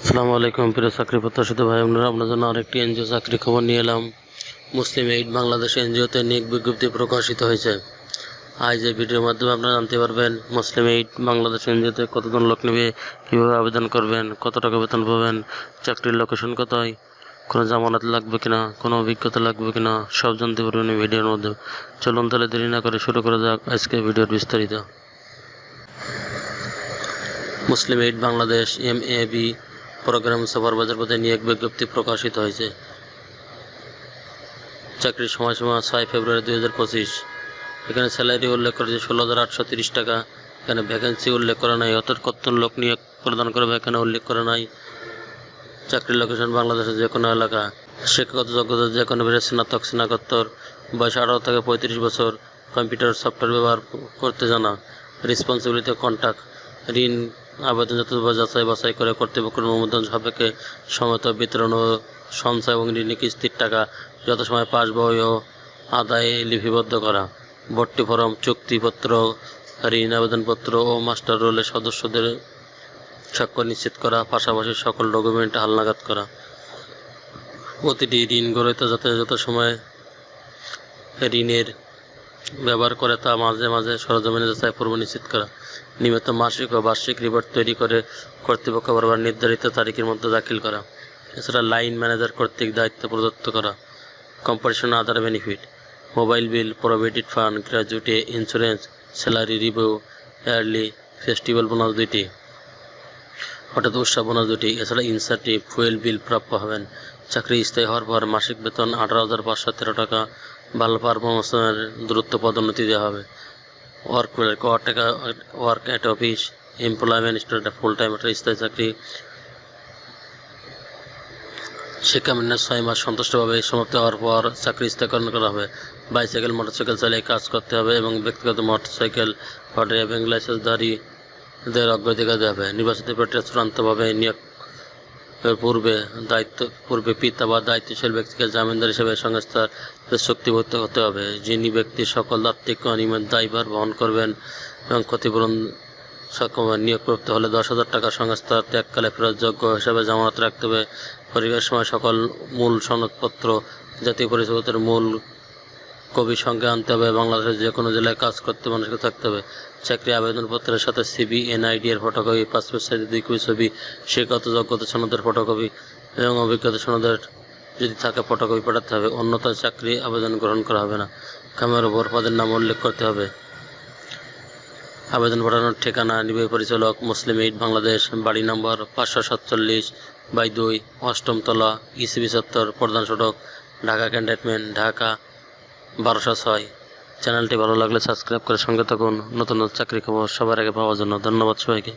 আসসালামু আলাইকুম প্রিয় চাকরি প্রত্যাশিত ভাই বোনেরা, আপনার জন্য আরেকটি এনজিও চাকরি খবর নিয়ে এলাম। মুসলিম এইড বাংলাদেশ এনজিওতে নিয়োগ বিজ্ঞপ্তি প্রকাশিত হয়েছে। আজ এই ভিডিওর মাধ্যমে আপনারা জানতে পারবেন মুসলিম এইড বাংলাদেশ এনজিওতে কতজন লোক নেবে, কীভাবে আবেদন করবেন, কত টাকা বেতন পাবেন, চাকরির লোকেশন কোথায়, কোনো জামানত লাগবে কিনা, কোনো অভিজ্ঞতা লাগবে কিনা, সব জানতে পারবেন এই ভিডিওর মধ্যে। চলুন তাহলে দেরি না করে শুরু করা যাক আজকে ভিডিওর বিস্তারিত। Muslim Aid Bangladesh MAB program supervisor পদে নিয়োগ বিজ্ঞপ্তি প্রকাশিত হয়েছে। চাকরির সময়সীমা 6 ফেব্রুয়ারি 2025। এখানে স্যালারি উল্লেখ করেছে 16,830 টাকা। এখানে ভ্যাকেন্সি উল্লেখ করা নাই, অর্থাৎ কতজন লোক নিয়োগ প্রদান করবে এখানে উল্লেখ করা নাই। চাকরির লোকেশন বাংলাদেশের যে কোনো এলাকা। শিক্ষাগত যোগ্যতা যে কোনো বিষয়ে স্নাতক স্নাতকোত্তর, বয়স 18 থেকে 35 বছর, কম্পিউটার সফটওয়্যার ব্যবহার করতে জানা। রেসপন্সিবিলিটি কন্ট্যাক্ট ঋণ আবেদন যথাযথভাবে যাচাই বাছাই করে কর্তৃপক্ষের অনুমোদন সাপেক্ষে সমত বিতরণ ও সঞ্চয় এবং ঋণী কিস্তির টাকা যথাসময়ে পাস বই ও আদায়ে লিপিবদ্ধ করা। ভর্তি ফরম, চুক্তিপত্র, ঋণ আবেদনপত্র ও মাস্টার রোলের সদস্যদের স্বাক্ষর নিশ্চিত করা, পাশাপাশি সকল ডকুমেন্ট হালনাগাদ করা। প্রতিটি ঋণ গ্রহীতা যাতে যত সময় ঋণের ব্যবহার করে তা মাঝে মাঝে সরজমিনে যাচাই পূর্ব নিশ্চিত করা। নিয়মিত মাসিক ও বার্ষিক রিপোর্ট তৈরি করে কর্তৃপক্ষ বরাবর নির্ধারিত তারিখের মধ্যে দাখিল করা। এছাড়া লাইন ম্যানেজার কর্তৃক দায়িত্ব প্রদত্ত করা। Comparison other benefit, mobile bill, provident fund, gratuity, insurance, salary review, yearly festival bonus 2টি, অর্থাৎ উৎসব বোনাস 2টি। এছাড়া ইনসেন্টিভ, ফুয়েল বিল প্রাপ্য হবেন। চাকরি স্থায়ী হওয়ার পর মাসিক বেতন 18,513 টাকা। ভালো পারফরমেন্সের দ্রুত পদোন্নতি দেওয়া হবে। Work at office, employment student, full time, একটা স্থায়ী চাকরি। শিক্ষামেয়াদ 6 মাস সন্তুষ্টভাবে সমাপ্ত হওয়ার পর চাকরি স্থায়ীকরণ করা হবে। বাইসাইকেল মোটরসাইকেল চালিয়ে কাজ করতে হবে এবং ব্যক্তিগত মোটরসাইকেল এবং লাইসেন্সধারীদের অগ্রাধিকার দেওয়া হবে। নির্বাচিত প্রার্থীরা চূড়ান্তভাবে নিয়োগ পূর্বে পিতা বা দায়িত্বশীল ব্যক্তিকে জামিনদার হিসেবে সংস্থার চুক্তিবদ্ধ হতে হবে। যিনি ব্যক্তি সকল আর্থিক অনিয়মের দায়ভার বহন করবেন এবং ক্ষতিপূরণ সক্ষম নিয়োগপ্রাপ্ত হলে 10,000 টাকা সংস্থার ত্যাগকালে ফেরতযোগ্য হিসাবে জামানত রাখতে হবে। পরীক্ষার সময় সকল মূল সনদপত্র জাতীয় পরিচয়পত্রের মূল কপি সঙ্গে আনতে হবে। বাংলাদেশের যে কোনো জেলায় কাজ করতে মানুষকে থাকতে হবে। চাকরি আবেদনপত্রের সাথে CV, NID এর ফটোকপি, পাসপোর্ট সাইজের 2 কপি ছবি, শিক্ষাগত যোগ্যতা সনদের ফটোকপি এবং অভিজ্ঞতা সনদের যদি থাকে ফটোকপি পাঠাতে হবে। অন্যথায় চাকরি আবেদন গ্রহণ করা হবে না। কামের ওপর পদের নাম উল্লেখ করতে হবে। আবেদন ঠিকানা নির্বাহী পরিচালক, মুসলিম এইড বাংলাদেশ, বাড়ি নম্বর 547/2, 8ম তলা, ECB চত্বর, প্রধান সড়ক, ঢাকা ক্যান্টনমেন্ট, ঢাকা 1206। চ্যানেলটি ভালো লাগলে সাবস্ক্রাইব করে সঙ্গে থাকুন নতুন চাকরি খবর সবার আগে পাওয়ার জন্য। ধন্যবাদ সবাইকে।